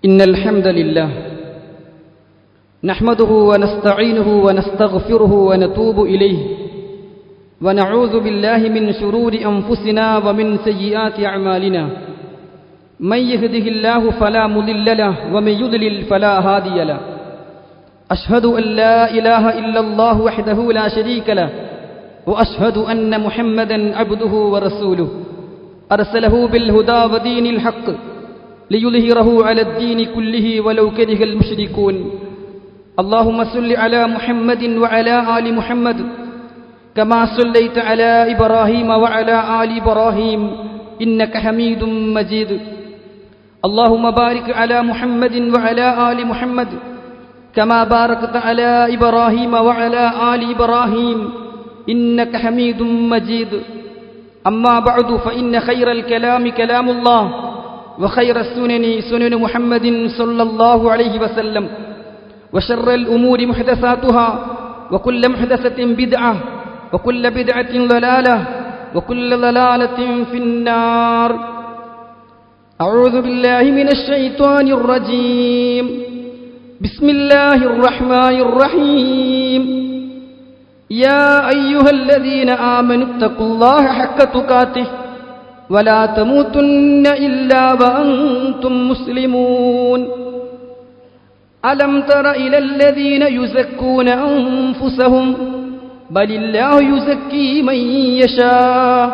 إن الحمد لله نحمده ونستعينه ونستغفره ونتوب إليه ونعوذ بالله من شرور أنفسنا ومن سيئات أعمالنا من يهده الله فلا مضل له ومن يضلل فلا هادي له أشهد أن لا إله إلا الله وحده لا شريك له وأشهد أن محمدا عبده ورسوله أرسله بالهدى ودين الحق ليظهره على الدين كله ولو كره المشركون اللهم صل على محمد وعلى آل محمد كما صليت على إبراهيم وعلى آل إبراهيم إنك حميد مجيد اللهم بارك على محمد وعلى آل محمد كما باركت على إبراهيم وعلى آل إبراهيم إنك حميد مجيد أما بعد فإن خير الكلام كلام الله وخير السنن سنن محمد صلى الله عليه وسلم وشر الأمور محدثاتها وكل محدثة بدعة وكل بدعة ضلالة وكل ضلالة في النار أعوذ بالله من الشيطان الرجيم بسم الله الرحمن الرحيم يا أيها الذين آمنوا اتقوا الله حق تقاته ولا تموتن إلا وأنتم مسلمون ألم تر إلى الذين يزكون أنفسهم بل الله يزكي من يشاء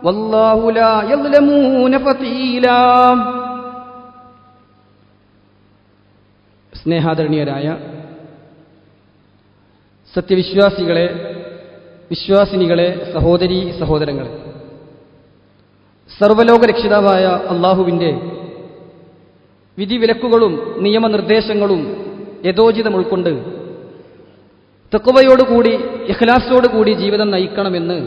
والله لا يظلمون فتيلا സ്നേഹാദരണീയരായ സത്യവിശ്വാസികളെ, വിശ്വാസിനികളെ, സഹോദരീ സഹോദരങ്ങളെ, സർവ്വലോക രക്ഷിതാവായ അള്ളാഹുവിൻ്റെ വിധിവിലക്കുകളും നിയമനിർദ്ദേശങ്ങളും യഥോചിതം ഉൾക്കൊണ്ട് തഖ്വയോടുകൂടി ഇഖ്ലാസോടുകൂടി ജീവിതം നയിക്കണമെന്ന്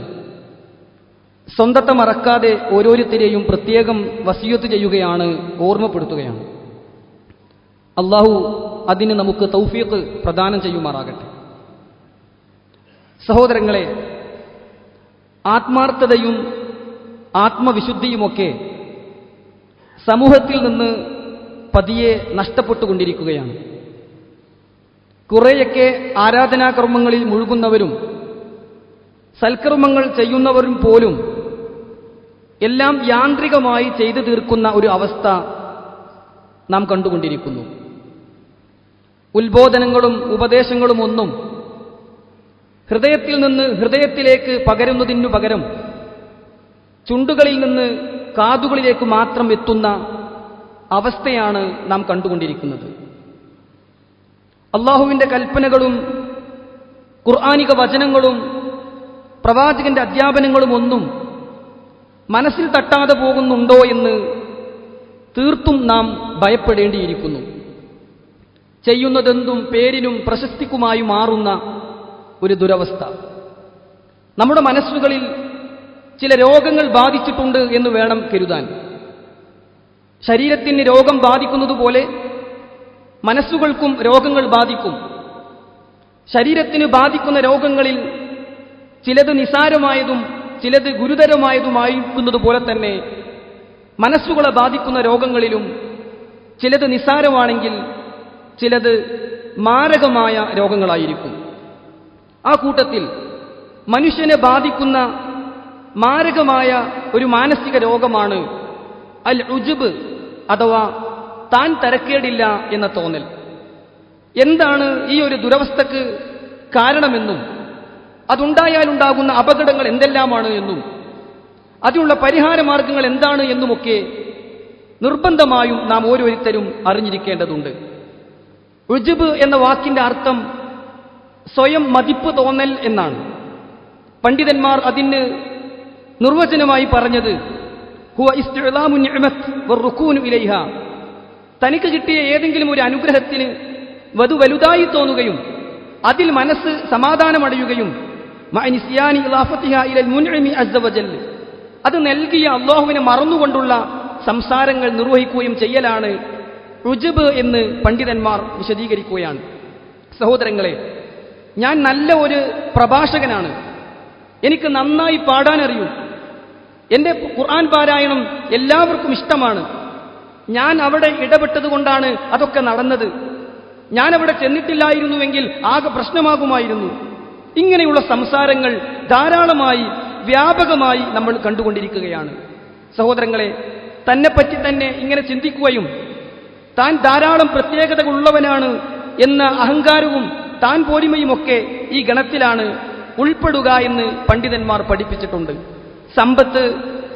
സ്വന്തത്തെ മറക്കാതെ ഓരോരുത്തരെയും പ്രത്യേകം വസിയത്ത് ചെയ്യുകയാണ്, ഓർമ്മപ്പെടുത്തുകയാണ്. അള്ളാഹു അതിന് നമുക്ക് തൗഫീഖ് പ്രദാനം ചെയ്യുമാറാകട്ടെ. സഹോദരങ്ങളെ, ആത്മാർത്ഥതയും ആത്മവിശുദ്ധിയുമൊക്കെ സമൂഹത്തിൽ നിന്ന് പതിയെ നഷ്ടപ്പെട്ടുകൊണ്ടിരിക്കുകയാണ്. കുറേയൊക്കെ ആരാധനാകർമ്മങ്ങളിൽ മുഴുകുന്നവരും സൽക്കർമ്മങ്ങൾ ചെയ്യുന്നവരും പോലും എല്ലാം യാന്ത്രികമായി ചെയ്തു തീർക്കുന്ന ഒരു അവസ്ഥ നാം കണ്ടുകൊണ്ടിരിക്കുന്നു. ഉത്ബോധനങ്ങളും ഉപദേശങ്ങളും ഒന്നും ഹൃദയത്തിൽ നിന്ന് ഹൃദയത്തിലേക്ക് പകരുന്നതിനു പകരം ചുണ്ടുകളിൽ നിന്ന് കാതുകളിലേക്ക് മാത്രം എത്തുന്ന അവസ്ഥയാണ് നാം കണ്ടുകൊണ്ടിരിക്കുന്നത്. അള്ളാഹുവിൻ്റെ കൽപ്പനകളും ഖുർആനിക വചനങ്ങളും പ്രവാചകന്റെ അധ്യാപനങ്ങളും ഒന്നും മനസ്സിൽ തട്ടാതെ പോകുന്നുണ്ടോ എന്ന് തീർത്തും നാം ഭയപ്പെടേണ്ടിയിരിക്കുന്നു. ചെയ്യുന്നതെന്തും പേരിനും പ്രശസ്തിക്കുമായി മാറുന്ന ഒരു ദുരവസ്ഥ. നമ്മുടെ മനസ്സുകളിൽ ചില രോഗങ്ങൾ ബാധിച്ചിട്ടുണ്ട് എന്ന് വേണം കരുതാൻ. ശരീരത്തിന് രോഗം ബാധിക്കുന്നതുപോലെ മനസ്സുകൾക്കും രോഗങ്ങൾ ബാധിക്കും. ശരീരത്തിന് ബാധിക്കുന്ന രോഗങ്ങളിൽ ചിലത് നിസാരമായതും ചിലത് ഗുരുതരമായതുമായിരിക്കുന്നതുപോലെ തന്നെ മനസ്സുകളെ ബാധിക്കുന്ന രോഗങ്ങളിലും ചിലത് നിസാരമാണെങ്കിൽ ചിലത് മാരകമായ രോഗങ്ങളായിരിക്കും. ആ കൂട്ടത്തിൽ മനുഷ്യനെ ബാധിക്കുന്ന മാരകമായ ഒരു മാനസിക രോഗമാണ് അൽ ഉജ്ബ്, അഥവാ താൻ തരക്കേടില്ല എന്ന തോന്നൽ. എന്താണ് ഈ ഒരു ദുരവസ്ഥക്ക് കാരണമെന്നും അതുണ്ടായാലുണ്ടാകുന്ന അപകടങ്ങൾ എന്തെല്ലാമാണ് എന്നും അതിനുള്ള പരിഹാര മാർഗങ്ങൾ എന്താണ് എന്നുമൊക്കെ നിർബന്ധമായും നാം ഓരോരുത്തരും അറിഞ്ഞിരിക്കേണ്ടതുണ്ട്. ഉജ്ബ് എന്ന വാക്കിന്റെ അർത്ഥം സ്വയം മതിപ്പ് തോന്നൽ എന്നാണ്. പണ്ഡിതന്മാർ അതിന് നിർവചനമായി പറഞ്ഞത് ഹുവ ഇസ്തിഅ്ലാമു നിഅമത്ത് വറുകൂനു ഇലൈഹ, തനിക്ക് കിട്ടിയ ഏതെങ്കിലും ഒരു അനുഗ്രഹത്തിന് വലുതായി തോന്നുകയും അതിൽ മനസ്സ് സമാധാനമടയുകയും മഅനിസ്യാനി ഇളാഫത്തിഹ ഇലൽ മുൻഇമി അസ്സ വജൽ, അത് നൽകിയ അല്ലാഹുവിനെ മറന്നുകൊണ്ടുള്ള സംസാരങ്ങൾ നിർവഹിക്കുകയും ചെയ്യലാണ് ഉജ്ബ് എന്ന് പണ്ഡിതന്മാർ വിശദീകരിക്കുകയാണ്. സഹോദരങ്ങളെ, ഞാൻ നല്ല ഒരു പ്രഭാഷകനാണ്, എനിക്ക് നന്നായി പാടാനറിയും, എൻ്റെ ഖുർആൻ പാരായണം എല്ലാവർക്കും ഇഷ്ടമാണ്, ഞാൻ അവിടെ ഇടപെട്ടതുകൊണ്ടാണ് അതൊക്കെ നടന്നത്, ഞാൻ അവിടെ ചെന്നിട്ടില്ലായിരുന്നുവെങ്കിൽ ആകെ പ്രശ്നമാകുമായിരുന്നു. ഇങ്ങനെയുള്ള സംസാരങ്ങൾ ധാരാളമായി വ്യാപകമായി നമ്മൾ കണ്ടുകൊണ്ടിരിക്കുകയാണ്. സഹോദരങ്ങളെ, തന്നെപ്പറ്റി തന്നെ ഇങ്ങനെ ചിന്തിക്കുകയും താൻ ധാരാളം പ്രത്യേകതകളുള്ളവനാണ് എന്ന അഹങ്കാരവും താൻ പോരിമയുമൊക്കെ ഈ ഗണത്തിലാണ് ഉൾപ്പെടുക എന്ന് പണ്ഡിതന്മാർ പഠിപ്പിച്ചിട്ടുണ്ട്. സമ്പത്ത്,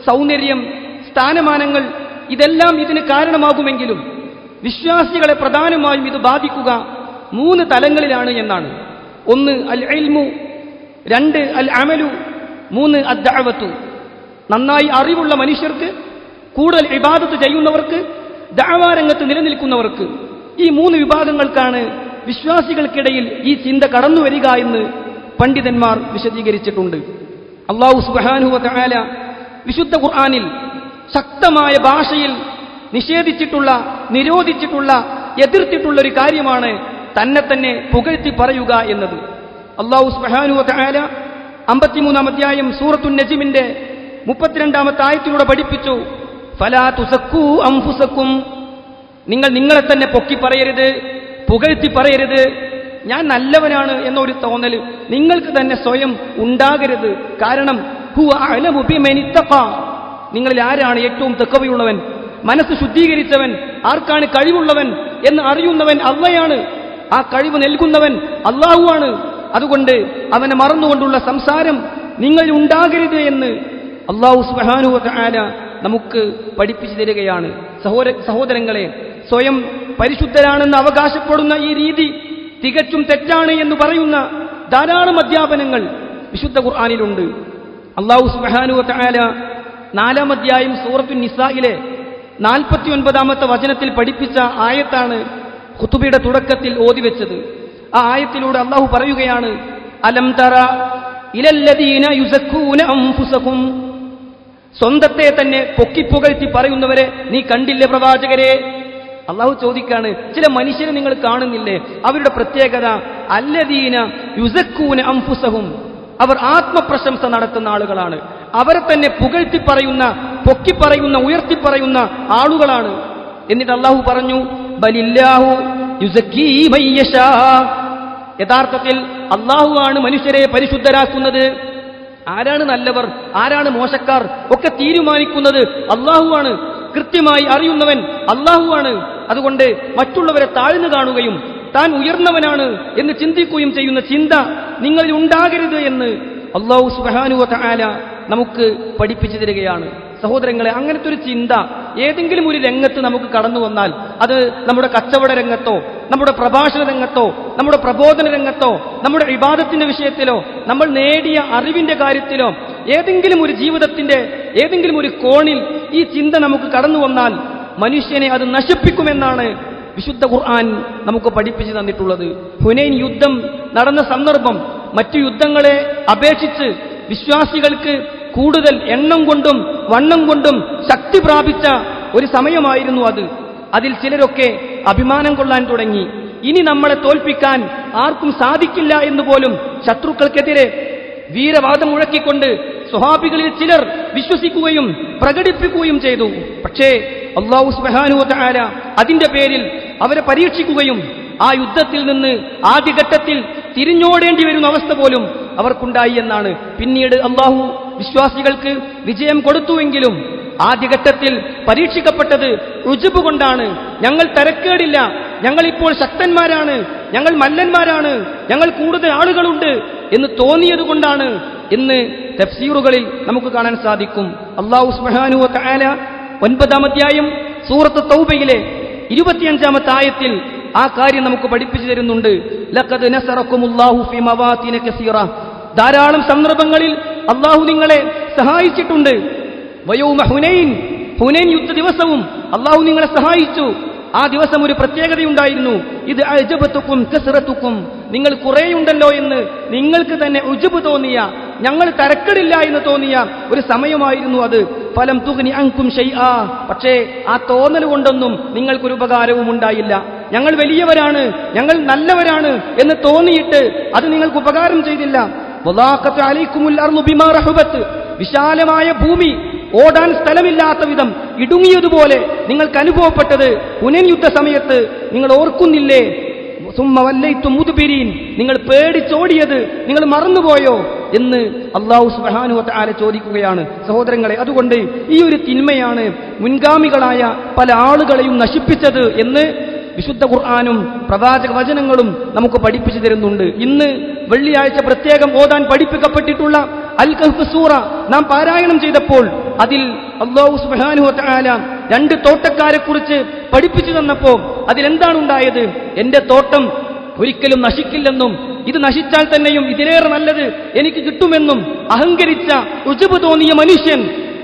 സൗന്ദര്യം, സ്ഥാനമാനങ്ങൾ ഇതെല്ലാം ഇതിന് കാരണമാകുമെങ്കിലും വിശ്വാസികളെ പ്രധാനമായും ഇത് ബാധിക്കുക 3 തലങ്ങളിലാണ് എന്നാണ്. 1 അൽ ഇൽമു, 2 അൽ അമലു, 3 അദ്ദഅവത്തു. നന്നായി അറിവുള്ള മനുഷ്യർക്ക്, കൂടുതൽ ഇബാദത്ത് ചെയ്യുന്നവർക്ക്, ദഅവാ രംഗത്ത് നിലനിൽക്കുന്നവർക്ക്, ഈ 3 വിഭാഗങ്ങൾക്കാണ് വിശ്വാസികൾക്കിടയിൽ ഈ ചിന്ത കടന്നു വരിക എന്ന് പണ്ഡിതന്മാർ വിശദീകരിച്ചിട്ടുണ്ട്. അല്ലാഹു സുബ്ഹാനഹു വ തആല വിശുദ്ധ ഖുർആനിൽ ശക്തമായ ഭാഷയിൽ നിഷേധിച്ചിട്ടുള്ള, നിരോധിച്ചിട്ടുള്ള, എതിർത്തിട്ടുള്ള ഒരു കാര്യമാണ് തന്നെ പുകഴ്ത്തി പറയുക എന്നത്. അല്ലാഹു സുബ്ഹാനഹു വ തആല 53-ാം അധ്യായം സൂറത്തുൻ നജ്മിന്റെ 32-ാമത്തെ ആയത്തിലൂടെ പഠിപ്പിച്ചു, ഫലാ തുസക്കൂ അൻഫുസക്കും, നിങ്ങൾ നിങ്ങളെ തന്നെ പൊക്കി പറയരുത്, പുകഴ്ത്തി പറയരുത്. ഞാൻ നല്ലവനാണ് എന്നൊരു തോന്നൽ നിങ്ങൾക്ക് തന്നെ സ്വയം ഉണ്ടാകരുത്. കാരണം ഹുവ അഅലമു ബിമൻ ഇത്തഖാ, നിങ്ങളിൽ ആരാണ് ഏറ്റവും തഖ്വയുള്ളവൻ, മനസ്സ് ശുദ്ധീകരിച്ചവൻ, ആർക്കാണ് കഴിവുള്ളവൻ എന്ന് അറിയുന്നവൻ അള്ളയാണ്. ആ കഴിവ് നൽകുന്നവൻ അള്ളാഹുവാണ്. അതുകൊണ്ട് അവനെ മറന്നുകൊണ്ടുള്ള സംസാരം നിങ്ങൾ ഉണ്ടാകരുത് എന്ന് അല്ലാഹു സുബ്ഹാനഹു വ തആല നമുക്ക് പഠിപ്പിച്ചു തരികയാണ്. സഹോദരങ്ങളെ, സ്വയം പരിശുദ്ധരാണെന്ന് അവകാശപ്പെടുന്ന ഈ രീതി തികച്ചും തെറ്റാണ് എന്ന് പറയുന്ന ധാരാളം അധ്യാപനങ്ങൾ വിശുദ്ധ ഖുർആനിലുണ്ട്. അല്ലാഹു സുബ്ഹാനഹു വ തആല 4-ാം അധ്യായം സൂറത്തുൻ നിസായിലെ 49-ാമത്തെ വചനത്തിൽ പഠിപ്പിച്ച ആയത്താണ് ഖുതുബയുടെ തുടക്കത്തിൽ ഓതിവെച്ചത്. ആ ആയത്തിലൂടെ അല്ലാഹു പറയുകയാണ്, അലം തറ ഇലല്ലദീന യുസക്കൂന അൻഫുസകും, സ്വന്തത്തെ തന്നെ പൊക്കിപ്പുകഴ്ത്തി പറയുന്നവരെ നീ കണ്ടില്ലേ പ്രവാചകരെ? അല്ലാഹു ചോദിക്കാണ്, ചില മനുഷ്യരെ നിങ്ങൾ കാണുന്നില്ലേ? അവരുടെ പ്രത്യേകത അല്ലദീന യുസക്കൂന അൻഫുസഹും, അവർ ആത്മപ്രശംസ നടത്തുന്ന ആളുകളാണ്. അവരെ തന്നെ പുകഴ്ത്തി പറയുന്ന, പൊക്കിപ്പറയുന്ന, ഉയർത്തിപ്പറയുന്ന ആളുകളാണ്. എന്നിട്ട് അല്ലാഹു പറഞ്ഞു, ബലില്ലാഹു യുസക്കീ മയ്യശാ, യഥാർത്ഥത്തിൽ അല്ലാഹുവാണ് മനുഷ്യരെ പരിശുദ്ധരാക്കുന്നത്. ആരാണ് നല്ലവർ, ആരാണ് മോശക്കാർ ഒക്കെ തീരുമാനിക്കുന്നത് അല്ലാഹുവാണ്. കൃത്യമായി അറിയുന്നവൻ അല്ലാഹുവാണ്. അതുകൊണ്ട് മറ്റുള്ളവരെ താഴ്ന്നു കാണുകയും താൻ ഉയർന്നവനാണ് എന്ന് ചിന്തിക്കുകയും ചെയ്യുന്ന ചിന്ത നിങ്ങളിൽ ഉണ്ടാകരുത് എന്ന് അല്ലാഹു സുബ്ഹാനഹു വ തആല നമുക്ക് പഠിപ്പിച്ചു തരികയാണ്. സഹോദരങ്ങളെ, അങ്ങനത്തെ ഒരു ചിന്ത ഏതെങ്കിലും ഒരു രംഗത്ത് നമുക്ക് കടന്നു വന്നാൽ, അത് നമ്മുടെ കച്ചവട രംഗത്തോ, നമ്മുടെ പ്രഭാഷണ രംഗത്തോ, നമ്മുടെ പ്രബോധന രംഗത്തോ, നമ്മുടെ ഇബാദത്തിന്റെ വിഷയത്തിലോ, നമ്മൾ നേടിയ അറിവിന്റെ കാര്യത്തിലോ, ഏതെങ്കിലും ഒരു ജീവിതത്തിന്റെ ഏതെങ്കിലും ഒരു കോണിൽ ഈ ചിന്ത നമുക്ക് കടന്നു വന്നാൽ മനുഷ്യനെ അത് നശിപ്പിക്കുമെന്നാണ് വിശുദ്ധ ഖുർആൻ നമുക്ക് പഠിപ്പിച്ചു തന്നിട്ടുള്ളത്. ഹുനൈൻ യുദ്ധം നടന്ന സന്ദർഭം മറ്റു യുദ്ധങ്ങളെ അപേക്ഷിച്ച് വിശ്വാസികൾക്ക് കൂടുതൽ എണ്ണം കൊണ്ടും വണ്ണം കൊണ്ടും ശക്തി പ്രാപിച്ച ഒരു സമയമായിരുന്നു അത്. അതിൽ ചിലരൊക്കെ അഭിമാനം കൊള്ളാൻ തുടങ്ങി. ഇനി നമ്മളെ തോൽപ്പിക്കാൻ ആർക്കും സാധിക്കില്ല എന്ന് പോലും ശത്രുക്കൾക്കെതിരെ വീരവാദം മുഴക്കിക്കൊണ്ട് സ്വഹാബികളിൽ ചിലർ വിശ്വസിക്കുകയും പ്രകടിപ്പിക്കുകയും ചെയ്തു. പക്ഷേ അല്ലാഹു സുബ്ഹാനഹു വ തആല അതിന്റെ പേരിൽ അവരെ പരീക്ഷിക്കുകയും ആ യുദ്ധത്തിൽ നിന്ന് ആദ്യഘട്ടത്തിൽ തിരിഞ്ഞോടേണ്ടി വരുന്ന അവസ്ഥ പോലും അവർക്കുണ്ടായി എന്നാണ്. പിന്നീട് അല്ലാഹു വിശ്വാസികൾക്ക് വിജയം കൊടുത്തുവെങ്കിലും ആദ്യഘട്ടത്തിൽ പരീക്ഷിക്കപ്പെട്ടത് ഉജ്ബ് കൊണ്ടാണ്. ഞങ്ങൾ തരക്കേടില്ല, ഞങ്ങളിപ്പോൾ ശക്തന്മാരാണ്, ഞങ്ങൾ മല്ലന്മാരാണ്, ഞങ്ങൾ കൂടുതൽ ആളുകളുണ്ട് എന്ന് തോന്നിയതുകൊണ്ടാണ് എന്ന് തഫ്സീറുകളിൽ നമുക്ക് കാണാൻ സാധിക്കും. അല്ലാഹു സുബ്ഹാനഹു വ തആല 9-ാം അധ്യായം സൂറത്ത് തൗബയിലെ 25-ാമത്തെ ആയത്തിൽ ആ കാര്യം നമുക്ക് പഠിപ്പിച്ചു തരുന്നുണ്ട്. ലഖദ് നസറക്കുമുല്ലാഹു ഫീ മവാതിന കസീറ, ധാരാളം സന്ദർഭങ്ങളിൽ അല്ലാഹു നിങ്ങളെ സഹായിച്ചിട്ടുണ്ട്. വയൗമ ഹുനൈൻ, ഹുനൈൻ യുദ്ധ ദിവസവും അല്ലാഹു നിങ്ങളെ സഹായിച്ചു. ആ ദിവസം ഒരു പ്രത്യേകതയുണ്ടായിരുന്നു. ഇത് അഅജബതുക്കും കസറതുക്കും, നിങ്ങൾ കുറേയുണ്ടല്ലോ എന്ന് നിങ്ങൾക്ക് തന്നെ ഉജ്ബ് തോന്നിയ, ഞങ്ങൾ തരക്കടില്ല എന്ന് തോന്നിയ ഒരു സമയമായിരുന്നു അത്. ഫലം തുഗ്നി അൻകും ഷൈആ, പക്ഷേ ആ തോന്നൽ കൊണ്ടൊന്നും നിങ്ങൾക്കൊരു ഉപകാരവും ഉണ്ടായില്ല. ഞങ്ങൾ വലിയവരാണ്, ഞങ്ങൾ നല്ലവരാണ് എന്ന് തോന്നിയിട്ട് അത് നിങ്ങൾക്ക് ഉപകാരം ചെയ്തില്ല. വലാഖത്ത് അലൈക്കുമുൽ അർളു ബിമാ റഹബത്ത്, വിശാലമായ ഭൂമി ഓടാൻ സ്ഥലമില്ലാത്ത വിധം ഇടുങ്ങിയതുപോലെ നിങ്ങൾക്ക് അനുഭവപ്പെട്ടത് ഹുനൈൻ യുദ്ധ സമയത്ത് നിങ്ങൾ ഓർക്കുന്നില്ലേ? സുമ്മ വല്ലൈത്തും മുദ്ബിരീൻ, നിങ്ങൾ പേടിച്ചോടിയത് നിങ്ങൾ മറന്നുപോയോ എന്ന് അല്ലാഹു സുബ്ഹാനഹു വ തആല ചോദിക്കുകയാണ്. സഹോദരങ്ങളെ, അതുകൊണ്ട് ഈ ഒരു തിന്മയാണ് മുൻഗാമികളായ പല ആളുകളെയും നശിപ്പിച്ചത് എന്ന് വിശുദ്ധ ഖുർആനും പ്രവാചക വചനങ്ങളും നമുക്ക് പഠിപ്പിച്ചു തരുന്നുണ്ട്. ഇന്ന് വെള്ളിയാഴ്ച പ്രത്യേകം ഓതാൻ പഠിപ്പിക്കപ്പെട്ടിട്ടുള്ള അൽ കഹ്ഫ് സൂറ നാം പാരായണം ചെയ്തപ്പോൾ അതിൽ അല്ലാഹു സുബ്ഹാനഹു വ തആല 2 തോട്ടക്കാരെ കുറിച്ച് പഠിപ്പിച്ചു തന്നപ്പോ അതിലെന്താണ് ഉണ്ടായത്? എന്റെ തോട്ടം ഒരിക്കലും നശിക്കില്ലെന്നും ഇത് നശിച്ചാൽ തന്നെയും ഇതിലേറെ നല്ലത് എനിക്ക് കിട്ടുമെന്നും അഹങ്കരിച്ച ഉജ്ബ് തോന്നിയ മനുഷ്യൻ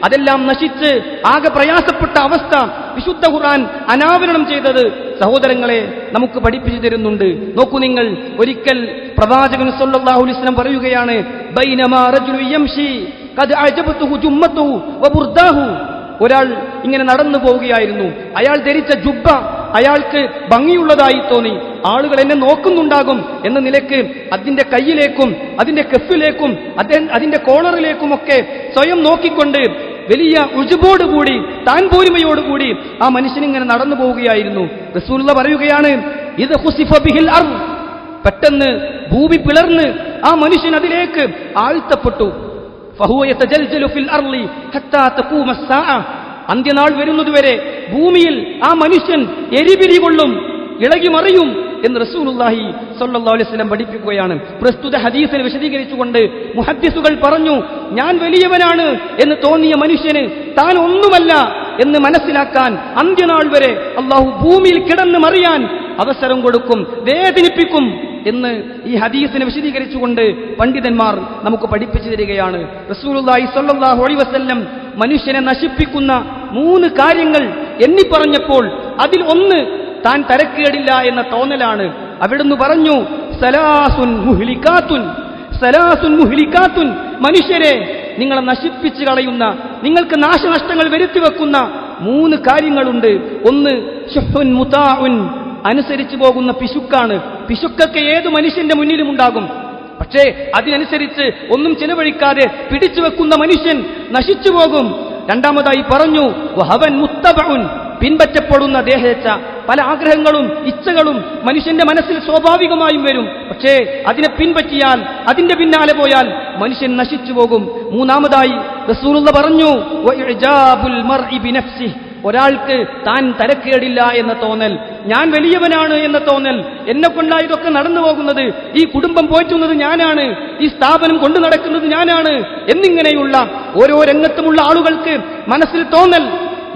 അതെല്ലാം നശിച്ച് ആകെ പ്രയാസപ്പെട്ട അവസ്ഥ വിശുദ്ധ ഖുർആൻ അനാവരണം ചെയ്തത് സഹോദരങ്ങളെ നമുക്ക് പഠിപ്പിച്ചു തരുന്നുണ്ട്. നോക്കൂ നിങ്ങൾ, ഒരിക്കൽ പ്രവാചകൻ സല്ലല്ലാഹു അലൈഹി വസല്ലം പറയുകയാണ്, ബൈനമാ റജുലു യംശി ഖദ് അജബതുഹു ജുമ്മതുഹു വബുർദാഹു. ഒരാൾ ഇങ്ങനെ നടന്നു പോവുകയായിരുന്നു. അയാൾ ധരിച്ച ജുബ്ബ അയാൾക്ക് ഭംഗിയുള്ളതായി തോന്നി. ആളുകൾ എന്നെ നോക്കുന്നുണ്ടാകും എന്ന നിലയ്ക്ക് അതിന്റെ കയ്യിലേക്കും അതിന്റെ കെഫിലേക്കും അതിന്റെ കോളറിലേക്കുമൊക്കെ സ്വയം നോക്കിക്കൊണ്ട് വലിയ ഉജുബോടുകൂടി താൻ പോരുമയോടുകൂടി ആ മനുഷ്യനിങ്ങനെ നടന്നു പോവുകയായിരുന്നു. റസൂലുള്ളാഹി പറയുകയാണ്, ഇത് ഖുസിഫ ബിഹിൽ അർദ്, പെട്ടെന്ന് ഭൂമി പിളർന്ന് ആ മനുഷ്യൻ അതിലേക്ക് ആഴ്ത്തപ്പെട്ടു. ഫഹുവ യതജൽജലു ഫിൽ അർളി ഹത്താ തഖൂമ അസ്സാഅ, അന്ത്യനാൾ വരുന്നതുവരെ ഭൂമിയിൽ ആ മനുഷ്യൻ എരിപിരി കൊള്ളും, ഇളകി മറിയും എന്ന് റസൂലുള്ളാഹി സ്വല്ലല്ലാഹു അലൈഹി വസല്ലം പഠിപ്പിക്കുകയാണ്. പ്രസ്തുത ഹദീസിനെ വിശദീകരിച്ചുകൊണ്ട് മുഹദ്ദിസുകൾ പറഞ്ഞു, ഞാൻ വലിയവനാണ് എന്ന് തോന്നിയ മനുഷ്യന് താൻ ഒന്നുമല്ല എന്ന് മനസ്സിലാക്കാൻ അന്ത്യനാൾ വരെ അല്ലാഹു ഭൂമിയിൽ കിടന്ന് മറിയാൻ അവസരം കൊടുക്കും, വേദനിപ്പിക്കും എന്ന് ഈ ഹദീസിനെ വിശദീകരിച്ചുകൊണ്ട് പണ്ഡിതന്മാർ നമുക്ക് പഠിപ്പിച്ചു തരികയാണ്. റസൂലുള്ളാഹി സ്വല്ലല്ലാഹു അലൈഹി വസല്ലം മനുഷ്യനെ നശിപ്പിക്കുന്ന 3 കാര്യങ്ങൾ എണ്ണിപ്പറഞ്ഞപ്പോൾ അതിൽ ഒന്ന് താൻ തരക്കേടില്ല എന്ന തോന്നലാണ്. അവിടുന്ന് പറഞ്ഞു, സലാസുൻ മുഹ്ലികാത്തുൻ, സലാസുൻ മുഹ്ലികാത്തുൻ, മനുഷ്യരെ നിങ്ങളെ നശിപ്പിച്ചു കളയുന്ന, നിങ്ങൾക്ക് നാശനഷ്ടങ്ങൾ വരുത്തിവെക്കുന്ന 3 കാര്യങ്ങളുണ്ട്. ഒന്ന് ശുഹ്ഉൻ മുതാഉൻ, അനുസരിച്ചു പോകുന്ന പിശുക്കാണ്. പിശുക്കൊക്കെ ഏതു മനുഷ്യന്റെ മുന്നിലും ഉണ്ടാകും. പക്ഷേ അതിനനുസരിച്ച് ഒന്നും ചെലവഴിക്കാതെ പിടിച്ചു വെക്കുന്ന മനുഷ്യൻ നശിച്ചു പോകും. രണ്ടാമതായി പറഞ്ഞു വഹവൻ മുത്തബഉൻ, പിൻപറ്റപ്പെടുന്ന ദേഹേച്ഛ, പല ആഗ്രഹങ്ങളും ഇച്ഛകളും മനുഷ്യന്റെ മനസ്സിൽ സ്വാഭാവികമായും വരും. പക്ഷേ അതിനെ പിൻപറ്റിയാൽ, അതിന്റെ പിന്നാലെ പോയാൽ മനുഷ്യൻ നശിച്ചു പോകും. മൂന്നാമതായി റസൂലുള്ളാഹി പറഞ്ഞു വഇജാബുൽ മർഇ ബിനഫ്സിഹി, ഒരാൾക്ക് താൻ തരക്കേടില്ല എന്ന തോന്നൽ, ഞാൻ വലിയവനാണ് എന്ന തോന്നൽ, എന്നെ കൊണ്ടാണ് ഇതൊക്കെ നടന്നു പോകുന്നത്, ഈ കുടുംബം പോറ്റുന്നത് ഞാനാണ്, ഈ സ്ഥാപനം കൊണ്ടു നടക്കുന്നത് ഞാനാണ് എന്നിങ്ങനെയുള്ള ഓരോ രംഗത്തുമുള്ള ആളുകൾക്ക് മനസ്സിൽ തോന്നൽ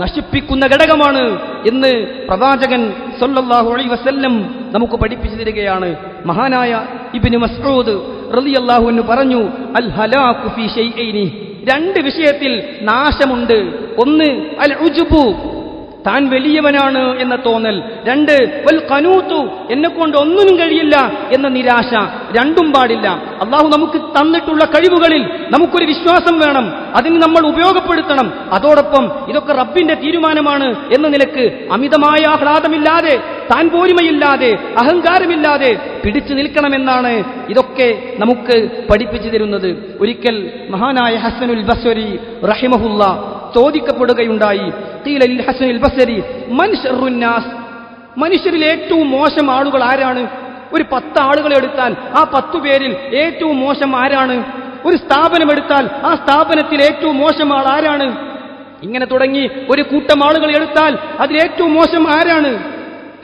നശിപ്പിക്കുന്ന ഘടകമാണ് എന്ന് പ്രവാചകൻ സല്ലല്ലാഹു അലൈഹി വസല്ലം നമുക്ക് പഠിപ്പിച്ചു തരികയാണ്. മഹാനായ ഇബ്നു മസ്ഊദ് റളിയല്ലാഹു അൻഹു പറഞ്ഞു, അൽ ഹലാകു ഫീ ഷൈഇനി, 2 വിഷയത്തിൽ നാശമുണ്ട്. ഒന്ന് അൽ ഉജ്ബു, താൻ വലിയവനാണ് എന്ന തോന്നൽ. 2 വൽ ഖനൂതു, എന്നെക്കൊണ്ട് ഒന്നിനും കഴിയില്ല എന്ന നിരാശ. രണ്ടും പാടില്ല. അള്ളാഹു നമുക്ക് തന്നിട്ടുള്ള കഴിവുകളിൽ നമുക്കൊരു വിശ്വാസം വേണം, അതിന് നമ്മൾ ഉപയോഗപ്പെടുത്തണം. അതോടൊപ്പം ഇതൊക്കെ റബ്ബിന്റെ തീരുമാനമാണ് എന്ന നിലക്ക് അമിതമായ ആഹ്ലാദമില്ലാതെ, താൻ പോരുമയില്ലാതെ, അഹങ്കാരമില്ലാതെ പിടിച്ചു നിൽക്കണമെന്നാണ് ഇതൊക്കെ നമുക്ക് പഠിപ്പിച്ചു തരുന്നത്. ഒരിക്കൽ മഹാനായ ഹസനുൽ ബസ്വരി റഹിമഹുല്ലാ ചോദിക്കപ്പെടുകയുണ്ടായി, ഖീല ലിൽ ഹസനുൽ ബസ്വരി മൻ ശർറുൻ നാസ്, മനുഷ്യരിൽ ഏറ്റവും മോശം ആളുകൾ ആരാണ്? ഒരു 10 ആളുകളെ എടുത്താൽ ആ 10 പേരിൽ ഏറ്റവും മോശം ആരാണ്? ഒരു സ്ഥാപനം എടുത്താൽ ആ സ്ഥാപനത്തിൽ ഏറ്റവും മോശം ആൾ ആരാണ്? ഇങ്ങനെ തുടങ്ങി ഒരു കൂട്ടം ആളുകൾ എടുത്താൽ അതിൽ ഏറ്റവും മോശം ആരാണ്?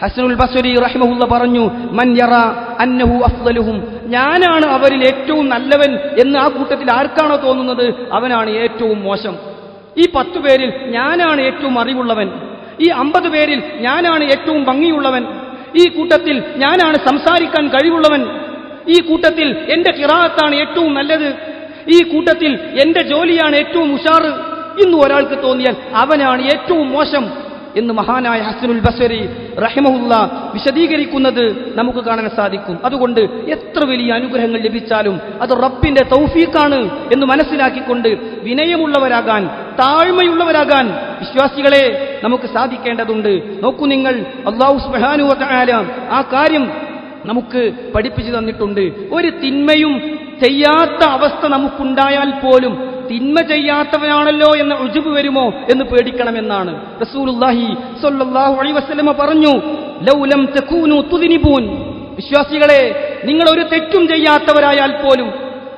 ഹസനുൽ ബസ്വരി റഹിമഹുല്ലാ പറഞ്ഞു, മൻ യറാ അന്നഹു അഫ്ളലുഹും, ഞാനാണ് അവരിൽ ഏറ്റവും നല്ലവൻ എന്ന് ആ കൂട്ടത്തിൽ ആർക്കാണോ തോന്നുന്നത് അവനാണ് ഏറ്റവും മോശം. ഈ 10 പേരിൽ ഞാനാണ് ഏറ്റവും അറിവുള്ളവൻ, ഈ 50 പേരിൽ ഞാനാണ് ഏറ്റവും ഭംഗിയുള്ളവൻ, ഈ കൂട്ടത്തിൽ ഞാനാണ് സംസാരിക്കാൻ കഴിവുള്ളവൻ, ഈ കൂട്ടത്തിൽ എന്റെ ഖിറാഅത്താണ് ഏറ്റവും നല്ലത്, ഈ കൂട്ടത്തിൽ എന്റെ ജോലിയാണ് ഏറ്റവും ഉഷാറ് എന്ന് ഒരാൾക്ക് തോന്നിയാൽ അവനാണ് ഏറ്റവും മോശം എന്ന് മഹാനായ ഹസനുൽ ബസ്വരി റഹിമഹുല്ലാ വിശദീകരിക്കുന്നത് നമുക്ക് കാണാൻ സാധിക്കും. അതുകൊണ്ട് എത്ര വലിയ അനുഗ്രഹങ്ങൾ ലഭിച്ചാലും അത് റബ്ബിന്റെ തൗഫീഖാണ് എന്ന് മനസ്സിലാക്കിക്കൊണ്ട് വിനയമുള്ളവരാകാൻ, താഴ്മയുള്ളവരാകാൻ വിശ്വാസികളെ നമുക്ക് സാധിക്കേണ്ടതുണ്ട്. നോക്കൂ നിങ്ങൾ, അല്ലാഹു സുബ്ഹാനഹു വ തആല ആ കാര്യം നമുക്ക് പഠിപ്പിച്ചു തന്നിട്ടുണ്ട്. ഒരു തിന്മയും ചെയ്യാത്ത അവസ്ഥ നമുക്കുണ്ടായാൽ പോലും തിന്മ ചെയ്യാത്തവനാണല്ലോ എന്ന ഉജുബ് വരുമോ എന്ന് പേടിക്കണമെന്നാണ്. റസൂലുള്ളാഹി സ്വല്ലല്ലാഹു അലൈഹി വസല്ലമ പറഞ്ഞു, ലൗ ലം തകൂനു തുദ്നിബൂൻ, വിശ്വാസികളെ, നിങ്ങൾ ഒരു തെറ്റും ചെയ്യാത്തവരായാൽ പോലും,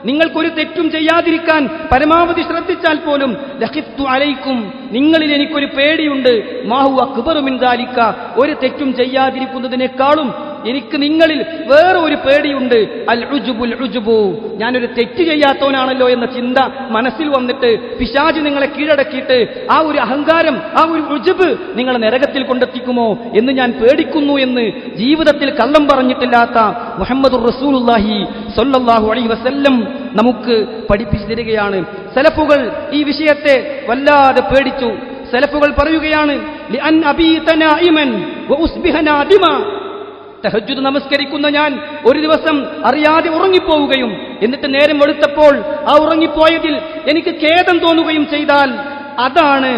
നിങ്ങൾക്കൊരു തെറ്റും ചെയ്യാതിരിക്കാൻ പരമാവധി ശ്രദ്ധിച്ചാൽ പോലും, ലഖിഫ്തു അലൈക്കും, നിങ്ങളിൽ എനിക്കൊരു പേടിയുണ്ട്, മാഹു അക്ബറു മിൻ ദാലിക, ഒരു തെറ്റും ചെയ്യാതിരിക്കുന്നതിനേക്കാളും എനിക്ക് നിങ്ങളിൽ വേറെ ഒരു പേടിയുണ്ട്, അൽ ഉജുബുൽ ഉജുബു, ഞാനൊരു തെറ്റ് ചെയ്യാത്തവനാണല്ലോ എന്ന ചിന്ത മനസ്സിൽ വന്നിട്ട് പിശാച് നിങ്ങളെ കീഴടക്കിയിട്ട് ആ ഒരു അഹങ്കാരം, ആ ഒരു ഉജുബ് നിങ്ങളെ നരകത്തിൽ കൊണ്ടെത്തിക്കുമോ എന്ന് ഞാൻ പേടിക്കുന്നു എന്ന് ജീവിതത്തിൽ കള്ളം പറഞ്ഞിട്ടില്ലാത്ത മുഹമ്മദുർ റസൂലുള്ളാഹി സ്വല്ലല്ലാഹു അലൈഹി വസല്ലം നമുക്ക് പഠിപ്പിച്ചു തരികയാണ്. സലഫുകൾ ഈ വിഷയത്തെ വല്ലാതെ പേടിച്ചു. സലഫുകൾ പറയുകയാണ്, ലിഅൻ അബീത നായിമൻ വഉസ്ബിഹ നാദിമ, തഹജ്ജുദ് നമസ്കരിക്കുന്ന ഞാൻ ഒരു ദിവസം അറിയാതെ ഉറങ്ങിപ്പോവുകയും എന്നിട്ട് നേരം വെളുത്തപ്പോൾ ആ ഉറങ്ങിപ്പോയതിൽ എനിക്ക് ഖേദം തോന്നുകയും ചെയ്താൽ അതാണ്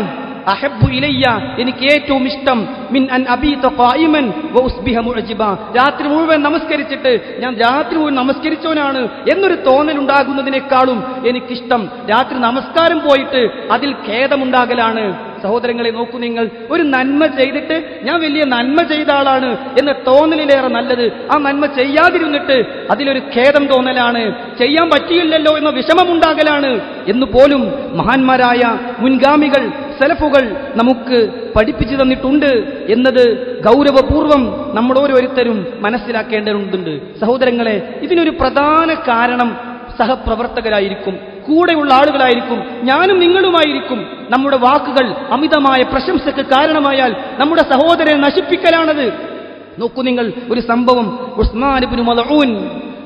അഹബ്ബു ഇലയ്യ, എനിക്ക് ഏറ്റവും ഇഷ്ടം, മിൻ അൻ അബീത ഖായിമൻ വഉസ്ബിഹ മുഅജിബ, രാത്രി മുഴുവൻ നമസ്കരിച്ചിട്ട് ഞാൻ രാത്രി മുഴുവൻ നമസ്കരിച്ചവനാണ് എന്നൊരു തോന്നലുണ്ടാകുന്നതിനേക്കാളും എനിക്കിഷ്ടം രാത്രി നമസ്കാരം പോയിട്ട് അതിൽ ഖേദമുണ്ടാകലാണ്. സഹോദരങ്ങളെ, നോക്കൂ നിങ്ങൾ, ഒരു നന്മ ചെയ്തിട്ട് ഞാൻ വലിയ നന്മ ചെയ്ത ആളാണ് എന്ന തോന്നലിലേറെ നല്ലത് ആ നന്മ ചെയ്യാതിരുന്നിട്ട് അതിലൊരു ഖേദം തോന്നലാണ്, ചെയ്യാൻ പറ്റിയില്ലല്ലോ എന്ന വിഷമമുണ്ടാകലാണ് എന്ന് പോലും മഹാന്മാരായ മുൻഗാമികൾ സലഫുകൾ നമുക്ക് പഠിപ്പിച്ചു തന്നിട്ടുണ്ട് എന്നത് ഗൗരവപൂർവം നമ്മൾ ഓരോരുത്തരും മനസ്സിലാക്കേണ്ടതുണ്ട്. സഹോദരങ്ങളെ, ഇതിനൊരു പ്രധാന കാരണം സഹപ്രവർത്തകരായിരിക്കും, കൂടെയുള്ള ആളുകളായിരിക്കും, ഞാനും നിങ്ങളുമായിരിക്കും. നമ്മുടെ വാക്കുകൾ അമിതമായ പ്രശംസയ്ക്ക് കാരണമായാൽ നമ്മുടെ സഹോദരനെ നശിപ്പിക്കലാണത്. നോക്കൂ നിങ്ങൾ, ഒരു സംഭവം, ഉസ്മാൻ ഇബ്നു മൽഊൻ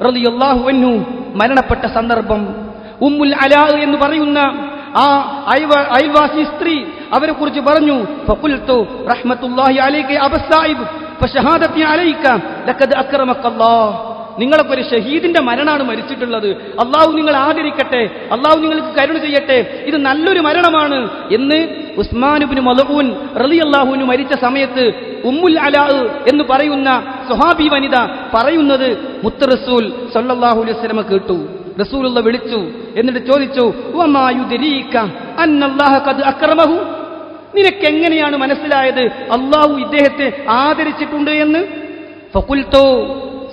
റളിയല്ലാഹു അൻഹു മരണപ്പെട്ട സന്ദർഭം. ഉമ്മുൽ അലാ എന്ന് പറയുന്ന ആ അയൽവാസി സ്ത്രീ അവരെ കുറിച്ച് പറഞ്ഞു, ഫഖുൽതു റഹ്മത്തുള്ളാഹി അലൈക അബസ്സായിബ് ഫശഹാദതി അലൈക ലഖദ് അക്രമക്കല്ലാഹ്, നിങ്ങളൊക്കെ ഒരു ഷഹീദിന്റെ മരണമാണ് മരിച്ചിട്ടുള്ളത്, അള്ളാഹു നിങ്ങൾ ആദരിക്കട്ടെ, അള്ളാഹു നിങ്ങൾക്ക് കരുണ ചെയ്യട്ടെ, ഇത് നല്ലൊരു മരണമാണ് എന്ന് ഉസ്മാൻ ഇബ്നു മൽഊൻ റളിയല്ലാഹു അൻഹു മരിച്ച സമയത്ത് ഉമ്മുൽ അലാ എന്ന് പറയുന്ന സ്വഹാബി വനിത പറയുന്നത് മുത്ത് റസൂൽ സല്ലല്ലാഹു അലൈഹി വസല്ലം കേട്ടു. റസൂലുള്ള വിളിച്ചു, എന്നിട്ട് ചോദിച്ചു, വമാ യുദ്രീക അന്നല്ലാഹ ഖദ് അക്രമഹു, നിനക്കെങ്ങനെയാണ് മനസ്സിലായത് അള്ളാഹു ഇദ്ദേഹത്തെ ആദരിച്ചിട്ടുണ്ട് എന്ന്? ഫഖുൽതു,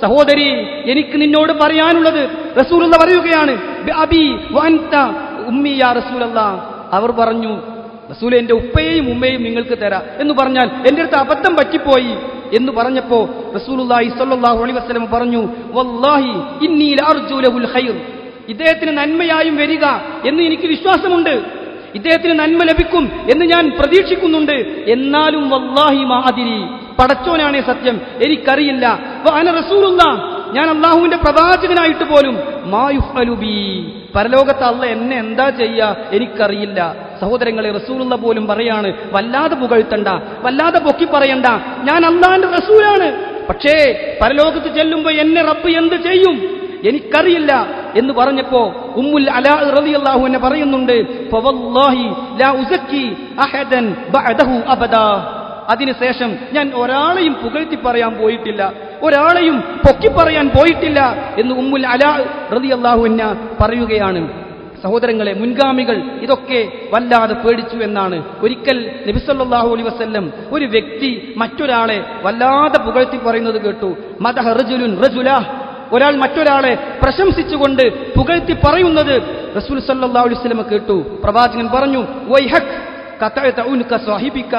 സഹോദരി, എനിക്ക് നിന്നോട് പറയാനുള്ളത്, റസൂലുള്ള പറയുകയാണ്, ബിഅബി വഅൻത ഉമ്മി യാ റസൂലല്ലാഹ്. അവർ പറഞ്ഞു, റസൂൽ, എന്റെ ഉപ്പയെയും ഉമ്മയെയും നിങ്ങൾക്ക് തരാം എന്ന് പറഞ്ഞാൽ എന്റെ അടുത്ത് അബദ്ധം പറ്റിപ്പോയി എന്ന് പറഞ്ഞപ്പോ റസൂലുള്ളാഹി സ്വല്ലല്ലാഹു അലൈഹി വസല്ലം പറഞ്ഞു, വല്ലാഹി ഇന്നി ലഅർജു ലഹുൽ ഖൈർ, ഇദ്ദേഹത്തിന് നന്മയായും വരിക എന്ന് എനിക്ക് വിശ്വാസമുണ്ട്, ഇദ്ദേഹത്തിന് നന്മ ലഭിക്കും എന്ന് ഞാൻ പ്രതീക്ഷിക്കുന്നുണ്ട്. എന്നാലും വല്ലാഹി മാ അദിരി, പടച്ചോനാണേ സത്യം, എനിക്കറിയില്ല. വഅന റസൂലുള്ളാഹ്, ഞാൻ അള്ളാഹുവിന്റെ പ്രവാചകനായിട്ട് പോലും മാ യുഫ്അലു ബി, പരലോകത്ത് അള്ളാഹ് എന്നെ എന്താ ചെയ്യാ എനിക്കറിയില്ല. സഹോദരങ്ങളെ, റസൂലുള്ള പോലും പറയാണ്, വല്ലാതെ പുകഴ്ത്തണ്ട, വല്ലാതെ പൊക്കി പറയണ്ട, ഞാൻ അള്ളാഹിന്റെ റസൂലാണ്, പക്ഷേ പരലോകത്ത് ചെല്ലുമ്പോ എന്നെ റബ്ബ് എന്ത് ചെയ്യും എനിക്കറിയില്ല എന്ന് പറഞ്ഞപ്പോ ഉമ്മുൽ അലാ റളിയല്ലാഹു അൻഹ പറയുന്നുണ്ട്, ഫവല്ലാഹി ലാ ഉസക്കി അഹദൻ ബഅദഹു അബദാ, അതിനുശേഷം ഞാൻ ഒരാളെയും പുകഴ്ത്തി പറയാൻ പോയിട്ടില്ല, ഒരാളെയും പൊക്കി പറയാൻ പോയിട്ടില്ല എന്ന് ഉമ്മുൽ അലാ റളിയല്ലാഹു അൻഹ പറയുകയാണ്. സഹോദരങ്ങളെ, മുൻഗാമികൾ ഇതൊക്കെ വല്ലാതെ പേടിച്ചു എന്നാണ്. ഒരിക്കൽ നബി സല്ലല്ലാഹു അലൈഹി വസല്ലം ഒരു വ്യക്തി മറ്റൊരാളെ വല്ലാതെ പുകഴ്ത്തി പറയുന്നത് കേട്ടു. മദഹ റജുലുൻ റജുലാ, ഒരാൾ മറ്റൊരാളെ പ്രശംസിച്ചുകൊണ്ട് പുകഴ്ത്തി പറയുന്നത് റസൂൽ സല്ലല്ലാഹു അലൈഹി വസല്ലം കേട്ടു. പ്രവാചകൻ പറഞ്ഞു, വൈഹക് ഖതഅത ഉൻക സ്വഹിബിക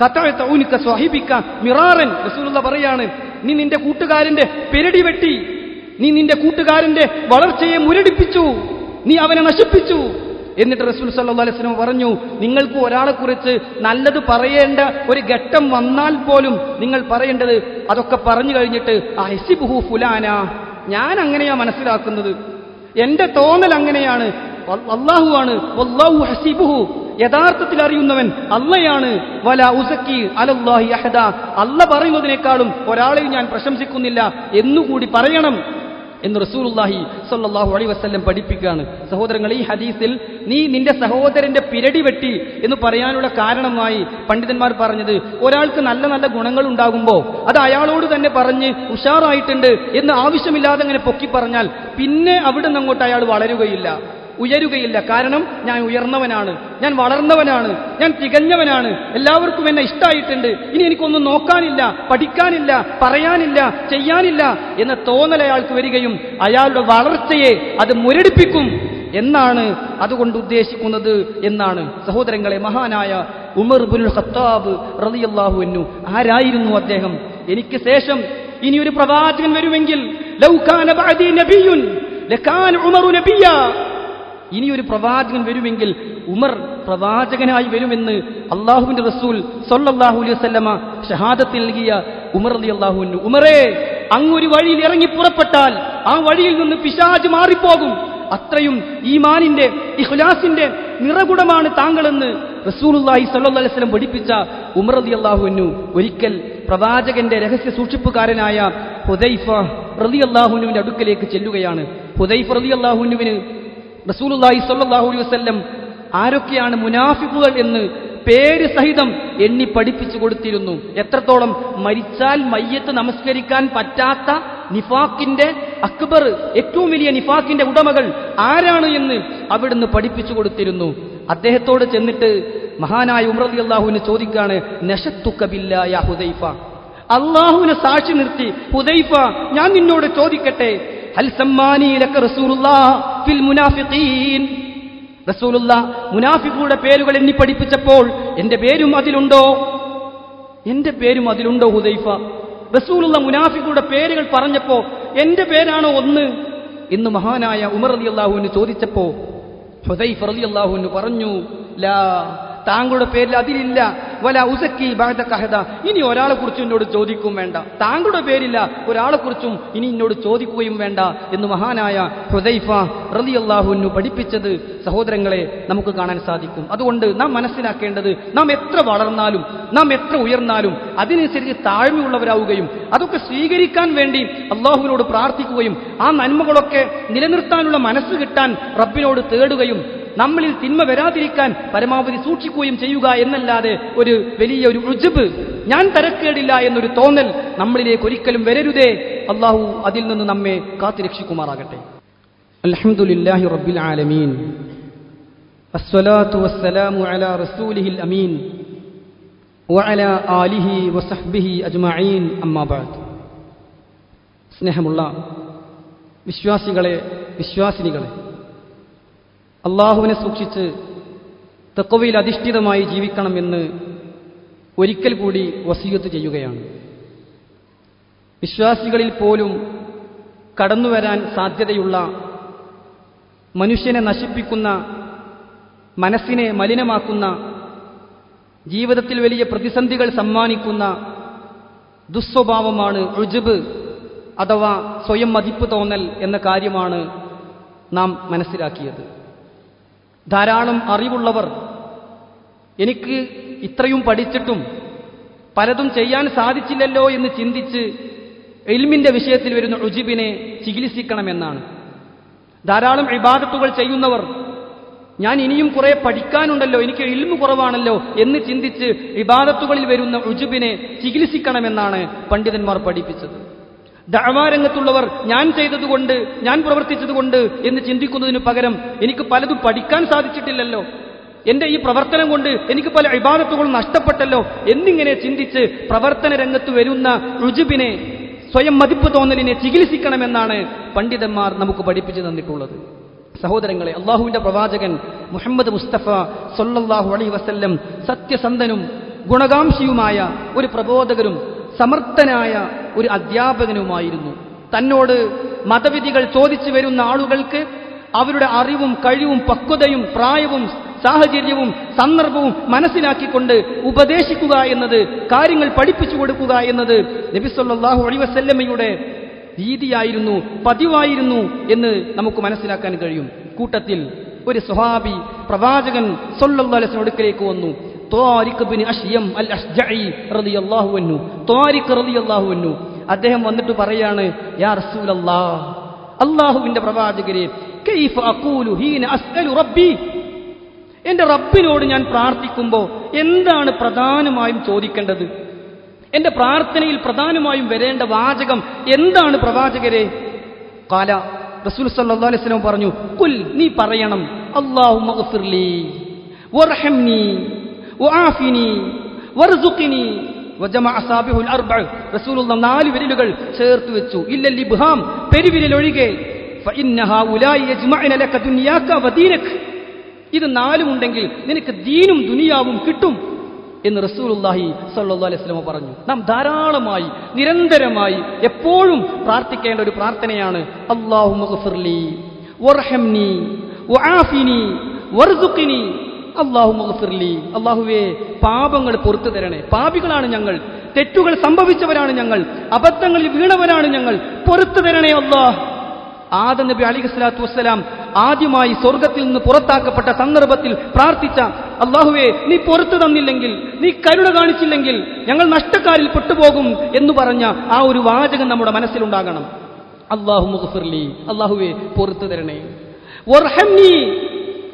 ഖതഅത ഉൻക സ്വഹിബിക മിറാറൻ. റസൂലുള്ള പറയാണ്, നീ നിന്റെ കൂട്ടുകാരന്റെ പെരടി വെട്ടി, നീ നിന്റെ കൂട്ടുകാരന്റെ വളർച്ചയെ മുരടിപ്പിച്ചു, നീ അവനെ നശിപ്പിച്ചു. എന്നിട്ട് റസൂൽ സല്ലല്ലാഹു അലൈഹി വസല്ലം പറഞ്ഞു, നിങ്ങൾക്ക് ഒരാളെ കുറിച്ച് നല്ലത് പറയേണ്ട ഒരു ഘട്ടം വന്നാൽ പോലും നിങ്ങൾ പറയേണ്ടത് അതൊക്കെ പറഞ്ഞു കഴിഞ്ഞിട്ട് അഹ്സിബുഹു ഫുലാന, ഞാൻ അങ്ങനെയാ മനസ്സിലാക്കുന്നത്, എന്റെ തോന്നൽ അങ്ങനെയാണ്, അല്ലാഹുവാണ്, വല്ലാഹു ഹസീബുഹു, യഥാർത്ഥത്തിൽ അറിയുന്നവൻ അള്ളയാണ്, വലാ ഉസക്കി അലല്ലാഹി അഹദ, അല്ല പറയുന്നതിനേക്കാളും ഒരാളെയും ഞാൻ പ്രശംസിക്കുന്നില്ല എന്നുകൂടി പറയണം എന്ന് റസൂലുള്ളാഹി സ്വല്ലല്ലാഹു അലൈഹി വസല്ലം പഠിപ്പിക്കുകയാണ്. സഹോദരങ്ങൾ, ഈ ഹദീസിൽ നീ നിന്റെ സഹോദരന്റെ പിരടി വെട്ടി എന്ന് പറയാനുള്ള കാരണമായി പണ്ഡിതന്മാർ പറഞ്ഞത്, ഒരാൾക്ക് നല്ല നല്ല ഗുണങ്ങൾ ഉണ്ടാകുമ്പോൾ അത് അയാളോട് തന്നെ പറഞ്ഞ് ഉഷാറായിട്ടുണ്ട് എന്ന് ആവശ്യമില്ലാതെ അങ്ങനെ പൊക്കി പറഞ്ഞാൽ പിന്നെ അവിടെ നിന്ന് അങ്ങോട്ട് അയാൾ വളരുകയില്ല. ഉയരുകയില്ല. കാരണം ഞാൻ ഉയർന്നവനാണ്, ഞാൻ വളർന്നവനാണ്, ഞാൻ തികഞ്ഞവനാണ്, എല്ലാവർക്കും എന്നെ ഇഷ്ടമായിട്ടുണ്ട്, ഇനി എനിക്കൊന്നും നോക്കാനില്ല, പഠിക്കാനില്ല, പറയാനില്ല, ചെയ്യാനില്ല എന്ന തോന്നൽ അയാൾക്ക് വരികയും അയാളുടെ വളർച്ചയെ അത് മുരടിപ്പിക്കും എന്നാണ് അതുകൊണ്ട് ഉദ്ദേശിക്കുന്നത് എന്നാണ്. സഹോദരങ്ങളെ, മഹാനായ ഉമർ ഇബ്നുൽ ഖത്താബ് റളിയല്ലാഹു അൻഹു ആരായിരുന്നു അദ്ദേഹം? എനിക്ക് ശേഷം ഇനിയൊരു പ്രവാചകൻ വരുമെങ്കിൽ ലൗ കാന ബഅദി നബിയ്യുൻ ലകാന ഉമറു നബിയ്യ, ഇനിയൊരു പ്രവാചകൻ വരുമെങ്കിൽ ഉമർ പ്രവാചകനായി വരുമെന്ന് അല്ലാഹുവിന്റെ റസൂൽ സ്വല്ലല്ലാഹു അലൈഹി വസല്ലമ ഷഹാദത്ത് നൽകിയ ഉമർ റളിയല്ലാഹു അൻഹു. ഉമറേ, അങ്ങൊരു വഴിയിൽ ഇറങ്ങി പുറപ്പെട്ടാൽ ആ വഴിയിൽ നിന്ന് പിശാച് മാറിപ്പോകും. അത്രയും ഈമാനിന്റെ ഇഖ്ലാസിന്റെ നിറകുടമാണ് താങ്കളെന്ന് റസൂലുള്ളാഹി സ്വല്ലല്ലാഹു അലൈഹി വസല്ലം പഠിപ്പിച്ച ഉമർ റളിയല്ലാഹു അൻഹു ഒരിക്കൽ പ്രവാചകന്റെ രഹസ്യ സൂക്ഷിപ്പുകാരനായ ഹുദൈഫ റളിയല്ലാഹു അൻഹുവിന്റെ അടുക്കലേക്ക് ചെല്ലുകയാണ്. ഹുദൈഫ റളിയല്ലാഹു അൻഹുവിന് റസൂലുള്ളാഹി സ്വല്ലല്ലാഹു അലൈഹി വസല്ലം ആരൊക്കെയാണ് മുനാഫിഖുകൾ എന്ന് പേര് സഹിതം എണ്ണി പഠിപ്പിച്ചു കൊടുത്തിരുന്നു. എത്രത്തോളം മരിച്ചാൽ മയ്യത്ത് നമസ്കരിക്കാൻ പറ്റാത്ത നിഫാഖിന്റെ അക്ബർ, ഏറ്റവും വലിയ നിഫാഖിന്റെ ഉടമകൾ ആരാണ് എന്ന് അവിടുന്ന് പഠിപ്പിച്ചു കൊടുത്തിരുന്നു. അദ്ദേഹത്തോട് ചെന്നിട്ട് മഹാനായ ഉമർ റളിയല്ലാഹു അൻഹു ചോദിക്കാണ്, നശത്തുക ബില്ലാഹി യാ ഹുദൈഫ, അല്ലാഹുവിനെ സാക്ഷി നിർത്തി ഹുദൈഫ, ഞാൻ നിന്നോട് ചോദിക്കട്ടെ, ഹൽ സമ്മാനി ലക റസൂലുള്ളാഹ് ഫിൽ മുനാഫിഖീൻ, റസൂലുള്ളാഹ് മുനാഫിഖുകളുടെ പേരുകൾ എണ്ണി പഠിപ്പിച്ചപ്പോൾ എന്റെ പേരും അതിലുണ്ടോ? എന്റെ പേരും അതിലുണ്ടോ ഹുദൈഫ? റസൂലുള്ളാഹ് മുനാഫിഖുകളുടെ പേരുകൾ പറഞ്ഞപ്പോ എന്റെ പേരാണോ ഒന്ന് എന്ന് മഹാനായ ഉമർ റളിയല്ലാഹു അൻഹു ചോദിച്ചപ്പോ ഹുദൈഫ റളിയല്ലാഹു അൻഹു പറഞ്ഞു, ലാ, താങ്കളുടെ പേരിൽ അതിലില്ല. വല ഉസക്കി ബഅദക അഹദ, ഇനി ഒരാളെ കുറിച്ചും എന്നോട് ചോദിക്കും വേണ്ട. താങ്കളുടെ പേരില്ല, ഒരാളെ കുറിച്ചും ഇനി എന്നോട് ചോദിക്കുകയും വേണ്ട എന്ന് മഹാനായ ഹുദൈഫ റളിയല്ലാഹു അൻഹു പഠിപ്പിച്ചത് സഹോദരങ്ങളെ നമുക്ക് കാണാൻ സാധിക്കും. അതുകൊണ്ട് നാം മനസ്സിലാക്കേണ്ടത്, നാം എത്ര വളർന്നാലും നാം എത്ര ഉയർന്നാലും അതിനനുസരിച്ച് താഴ്മയുള്ളവരാവുകയും അതൊക്കെ സ്വീകരിക്കാൻ വേണ്ടി അള്ളാഹുവിനോട് പ്രാർത്ഥിക്കുകയും ആ നന്മകളൊക്കെ നിലനിർത്താനുള്ള മനസ്സ് കിട്ടാൻ റബ്ബിനോട് തേടുകയും നമ്മളിൽ തിന്മ വരാതിരിക്കാൻ പരമാവധി സൂക്ഷിക്കുകയും ചെയ്യുക എന്നല്ലാതെ ഒരു വലിയൊരു ഉജ്ബ്, ഞാൻ തരക്കേടില്ല എന്നൊരു തോന്നൽ നമ്മളിലേക്ക് ഒരിക്കലും വരരുതേ. അള്ളാഹു അതിൽ നിന്ന് നമ്മെ കാത്തുരക്ഷിക്കുമാറാകട്ടെ. അൽഹംദുലില്ലാഹി റബ്ബിൽ ആലമീൻ, അസ്സലാത്തു വസ്സലാമു അലാ റസൂലിഹിൽ അമീൻ വഅലാ ആലിഹി വസഹ്ബിഹി അജ്മഈൻ, അമ്മാ ബഅദ്. സ്നേഹമുള്ള വിശ്വാസികളെ, വിശ്വാസിനികളെ, അള്ളാഹുവിനെ സൂക്ഷിച്ച് തഖ്വയിൽ അധിഷ്ഠിതമായി ജീവിക്കണമെന്ന് ഒരിക്കൽ കൂടി വസിയത്ത് ചെയ്യുകയാണ്. വിശ്വാസികളിൽ പോലും കടന്നുവരാൻ സാധ്യതയുള്ള മനുഷ്യനെ നശിപ്പിക്കുന്ന, മനസ്സിനെ മലിനമാക്കുന്ന, ജീവിതത്തിൽ വലിയ പ്രതിസന്ധികൾ സമ്മാനിക്കുന്ന ദുസ്വഭാവമാണ് ഉജ്ബ് അഥവാ സ്വയം മതിപ്പ് തോന്നൽ എന്ന കാര്യമാണ് നാം മനസ്സിലാക്കിയത്. ധാരാളം അറിവുള്ളവർ എനിക്ക് ഇത്രയും പഠിച്ചിട്ടും പലതും ചെയ്യാൻ സാധിച്ചില്ലല്ലോ എന്ന് ചിന്തിച്ച് ഇൽമിന്റെ വിഷയത്തിൽ വരുന്ന ഉജ്ബിനെ ചികിത്സിക്കണമെന്നാണ്. ധാരാളം ഇബാദത്തുകൾ ചെയ്യുന്നവർ ഞാൻ ഇനിയും കുറെ പഠിക്കാനുണ്ടല്ലോ, എനിക്ക് ഇൽമു കുറവാണല്ലോ എന്ന് ചിന്തിച്ച് ഇബാദത്തുകളിൽ വരുന്ന ഉജ്ബിനെ ചികിത്സിക്കണമെന്നാണ് പണ്ഡിതന്മാർ പഠിപ്പിച്ചത്. ദഅവാ രംഗത്തുള്ളവർ ഞാൻ ചെയ്തതുകൊണ്ട്, ഞാൻ പ്രവർത്തിച്ചതുകൊണ്ട് എന്ന് ചിന്തിക്കുന്നതിനു പകരം എനിക്ക് പലതും പഠിക്കാൻ സാധിച്ചിട്ടില്ലല്ലോ, എന്റെ ഈ പ്രവർത്തനം കൊണ്ട് എനിക്ക് പല ഇബാദത്തുകളും നഷ്ടപ്പെട്ടല്ലോ എന്നിങ്ങനെ ചിന്തിച്ച് പ്രവർത്തന രംഗത്ത് വരുന്ന ഉജ്ബിനെ, സ്വയം മതിപ്പ് തോന്നലിനെ ചികിത്സിക്കണമെന്നാണ് പണ്ഡിതന്മാർ നമുക്ക് പഠിപ്പിച്ചു തന്നിട്ടുള്ളത്. സഹോദരങ്ങളെ, അള്ളാഹുവിന്റെ പ്രവാചകൻ മുഹമ്മദ് മുസ്തഫ സല്ലല്ലാഹു അലൈഹി വസല്ലം സത്യസന്ധനും ഗുണകാംക്ഷിയുമായ ഒരു പ്രബോധകരും സമർത്ഥനായ ഒരു അധ്യാപകനുമായിരുന്നു. തന്നോട് മതവിധികൾ ചോദിച്ചു വരുന്ന ആളുകൾക്ക് അവരുടെ അറിവും കഴിവും പക്വതയും പ്രായവും സാഹചര്യവും സന്ദർഭവും മനസ്സിലാക്കിക്കൊണ്ട് ഉപദേശിക്കുക എന്നത്, കാര്യങ്ങൾ പഠിപ്പിച്ചു കൊടുക്കുക എന്നത് നബി സല്ലല്ലാഹു അലൈഹി വസല്ലമയുടെ രീതിയായിരുന്നു, പതിവായിരുന്നു എന്ന് നമുക്ക് മനസ്സിലാക്കാൻ കഴിയും. കൂട്ടത്തിൽ ഒരു സ്വഹാബി പ്രവാചകൻ സല്ലല്ലാഹു അലൈഹി വസല്ലം അടുക്കലേക്ക് വന്നു. ത്വാരിഖ് ഇബ്നു അശ്യം അൽ അശ്ജഈ റളിയല്ലാഹു അൻഹു, ത്വാരിഖ് റളിയല്ലാഹു അൻഹു. അദ്ദേഹം വന്നിട്ട് പറയാണ്, യാ റസൂലല്ലാഹ്, അല്ലാഹുവിന്റെ പ്രവാചകരെ, കൈഫ അഖൂലു ഹീന അസ്അലു റബ്ബി, എന്റെ റബ്ബിനോട് ഞാൻ പ്രാർത്ഥിക്കുമ്പോൾ എന്താണ് പ്രധാനമായും ചോദിക്കേണ്ടത്? എന്റെ പ്രാർത്ഥനയിൽ പ്രധാനമായും വരേണ്ട വാചകം എന്താണ് പ്രവാചകരെ? ഖാല, റസൂൽ സല്ലല്ലാഹു അലൈഹി വസല്ലം പറഞ്ഞു, ഖുൽ, നീ പറയണം, അല്ലാഹുമ്മ ഗ്ഫിർലി വർഹംനി വആഫിനി വർസുഖ്നി വജമഅ അസാബിഹുൽ അർബഅ. റസൂലുള്ളാഹ് 4 വിരലുകൾ ചേർത്ത് വെച്ചു, ഇല്ലൽ ഇബ്ഹാം, പെരുവിരൽ ഒഴികെ. ഫഇന്നഹാ ഉലായി യജ്മഅന ലക ദുനിയാക വദീനക. ഇത് 4 ഉണ്ടെങ്കിൽ നിനക്ക് ദീനും ദുനിയാവും കിട്ടും എന്ന് റസൂലുള്ളാഹി സ്വല്ലല്ലാഹു അലൈഹി വസല്ലം പറഞ്ഞു. നാം ധാരാളമായി നിരന്തരമായി എപ്പോഴും പ്രാർത്ഥിക്കേണ്ട ഒരു പ്രാർത്ഥനയാണ് അല്ലാഹുമ്മ ഗ്ഫിർലി വർഹംനി വആഫിനി വർസുഖ്നി. അല്ലാഹുമ്മ ഗ്ഫിർലി, അല്ലാഹുവേ പാപങ്ങൾ പുറത്തു തരണേ, പാപികളാണ് ഞങ്ങൾ, തെറ്റുകൾ സംഭവിച്ചവരാണ് ഞങ്ങൾ, അബദ്ധങ്ങളിൽ വീണവരാണ് ഞങ്ങൾ, പുറത്തു തരണേ അല്ലാഹ്. ആദം നബി അലൈഹിസ്സലാത്തു വസ്സലാം ആദ്യമായി സ്വർഗത്തിൽ നിന്ന് പുറത്താക്കപ്പെട്ട സന്ദർഭത്തിൽ പ്രാർത്ഥിച്ച, അല്ലാഹുവേ നീ പുറത്തു തന്നില്ലെങ്കിൽ, നീ കരുണ കാണിച്ചില്ലെങ്കിൽ ഞങ്ങൾ നഷ്ടക്കാരിൽ പെട്ടുപോകും എന്ന് പറഞ്ഞ ആ ഒരു വാചകം നമ്മുടെ മനസ്സിലുണ്ടാകണം. അല്ലാഹുമ്മ ഗ്ഫിർലി, അല്ലാഹുവേ പുറത്തു തരണേ. വർഹംനി,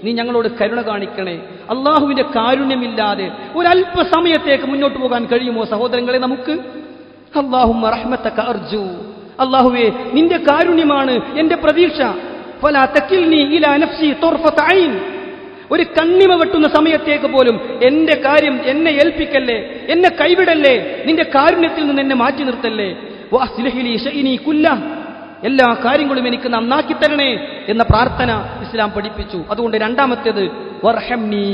നീ ഞങ്ങളോട് കരുണ കാണിക്കണേ. അല്ലാഹുവിന്റെ കാരുണ്യമില്ലാതെ ഒരല്പസമയത്തേക്ക് മുന്നോട്ട് പോകാൻ കഴിയുമോ സഹോദരങ്ങളെ നമുക്ക്? അല്ലാഹുമ്മ റഹ്മതക അർജു, അല്ലാഹുവേ നിന്റെ കാരുണ്യമാണ് എന്റെ പ്രതീക്ഷ. ഫലാ തകിൽനി ഇലാ നഫ്സി തർഫത ഐൻ, ഒരു കണ്ണിമ വെട്ടുന്ന സമയത്തേക്ക് പോലും എന്റെ കാര്യം എന്നെ ഏൽപ്പിക്കല്ലേ, എന്നെ കൈവിടല്ലേ, നിന്റെ കാരുണ്യത്തിൽ നിന്ന് എന്നെ മാറ്റി നിർത്തല്ലേ. വഅസ്ലിഹ് ലി ശഅനി കുല്ലഹ, എല്ലാ കാര്യങ്ങളും എനിക്ക് നന്നാക്കി തരണേ എന്ന പ്രാർത്ഥന ഇസ്ലാം പഠിപ്പിച്ചു. അതുകൊണ്ട് രണ്ടാമത്തേത് വർഹംനി,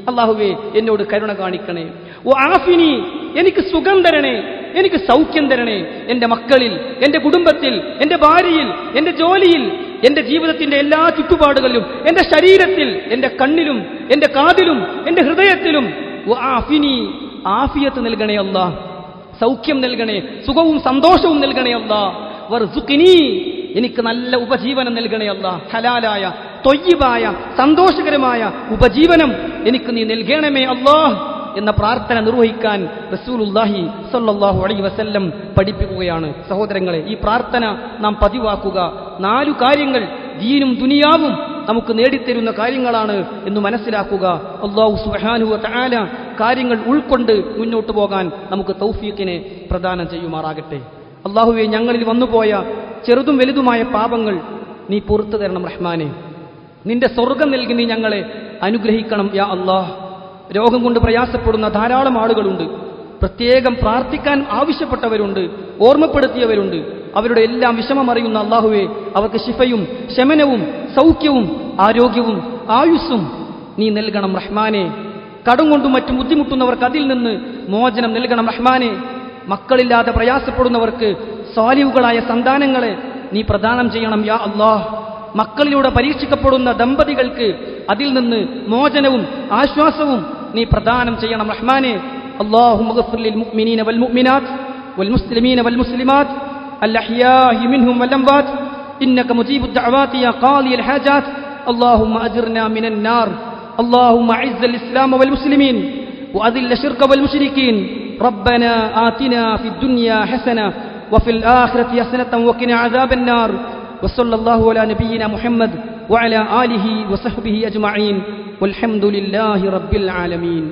അല്ലാഹുവേ എന്നോട് കരുണ കാണിക്കണേ. വആഫിനി, എനിക്ക് സുഖം തരണേ, എനിക്ക് സൗഖ്യം തരണേ. എന്റെ മക്കളിൽ, എന്റെ കുടുംബത്തിൽ, എന്റെ ഭാര്യയിൽ, എന്റെ ജോലിയിൽ, എന്റെ ജീവിതത്തിന്റെ എല്ലാ ചുറ്റുപാടുകളിലും, എന്റെ ശരീരത്തിൽ, എന്റെ കണ്ണിലും, എന്റെ കാതിലും, എന്റെ ഹൃദയത്തിലും വആഫിനി, ആഫിയത്ത് നൽകണേ അല്ലാഹ്, സൗഖ്യം നൽകണേ, സുഖവും സന്തോഷവും നൽകണേ അല്ലാഹ്. വർസുഖ്നി, എനിക്ക് നല്ല ഉപജീവനം നൽകണേ അല്ലാഹ്, ഹലാലായ ത്വയ്യിബായ സന്തോഷകരമായ ഉപജീവനം എനിക്ക് നീ നൽകണമേ അല്ലാഹ് എന്ന പ്രാർത്ഥന നിർവഹിക്കാൻ റസൂലുള്ളാഹി സ്വല്ലല്ലാഹു അലൈഹി വസല്ലം പഠിപ്പിക്കുകയാണ്. സഹോദരങ്ങളെ, ഈ പ്രാർത്ഥന നാം പതിവാക്കുക. 4 കാര്യങ്ങൾ ദീനും ദുനിയാവും നമുക്ക് നേടിത്തരുന്ന കാര്യങ്ങളാണ് എന്ന് മനസ്സിലാക്കുക. അല്ലാഹു സുബ്ഹാനഹു വ തആല കാര്യങ്ങൾ ഉൾക്കൊണ്ട് മുന്നോട്ട് പോകാൻ നമുക്ക് തൗഫീഖിനെ പ്രദാനം ചെയ്യുമാറാകട്ടെ. അല്ലാഹുവേ, ഞങ്ങളിൽ വന്നുപോയ ചെറുതും വലുതുമായ പാപങ്ങൾ നീ പുറത്തു തരണം റഹ്മാനെ. നിന്റെ സ്വർഗം നൽകി നീ ഞങ്ങളെ അനുഗ്രഹിക്കണം യാ അല്ലാഹ്. രോഗം കൊണ്ട് പ്രയാസപ്പെടുന്ന ധാരാളം ആളുകളുണ്ട്. പ്രത്യേകം പ്രാർത്ഥിക്കാൻ ആവശ്യപ്പെട്ടവരുണ്ട്, ഓർമ്മപ്പെടുത്തിയവരുണ്ട്. അവരുടെ എല്ലാം വിഷമമറിയുന്ന അല്ലാഹുവേ, അവർക്ക് ശിഫയും ശമനവും സൗഖ്യവും ആരോഗ്യവും ആയുസ്സും നീ നൽകണം റഹ്മാനെ. കടം കൊണ്ടും മറ്റും ബുദ്ധിമുട്ടുന്നവർക്ക് അതിൽ നിന്ന് മോചനം നൽകണം റഹ്മാനെ. മക്കളില്ലാതെ പ്രയാസപ്പെടുന്നവർക്ക് സ്വാലിഹുകളായ സന്താനങ്ങളെ നീ പ്രദാനം ചെയ്യണം യാ അല്ലാഹ്. മക്കളിലൂടെ പരീക്ഷിക്കപ്പെടുന്ന ദമ്പതികൾക്ക് അതിൽ നിന്ന് മോചനവും ആശ്വാസവും നീ പ്രദാനം ചെയ്യണം റഹ്മാനെ. അല്ലാഹുമ്മ ഗ്ഫിർ ലിൽ മുഅ്മിനീന വൽ മുഅ്മിനാത്ത് വൽ മുസ്ലിമീന വൽ മുസ്ലിമാത്ത് അൽ അഹ്യാഇ മിൻഹും വൽ അംവാത്ത് ഇന്നക മുജീബുദ് ദഅവാതി യാ ഖാദിയൽ ഹാജാത്ത്. അല്ലാഹുമ്മ അജിർനാ മിനൻ നാർ. അല്ലാഹുമ്മ അഇസ്സൽ ഇസ്ലാമ വൽ മുസ്ലിമീൻ വഅദില്ല ശിർക വൽ മുശ്രിക്കീൻ. ربنا آتنا في الدنيا حسنة وفي الآخرة حسنة وقنا عذاب النار. وصلى الله على نبينا محمد وعلى آله وصحبه أجمعين والحمد لله رب العالمين.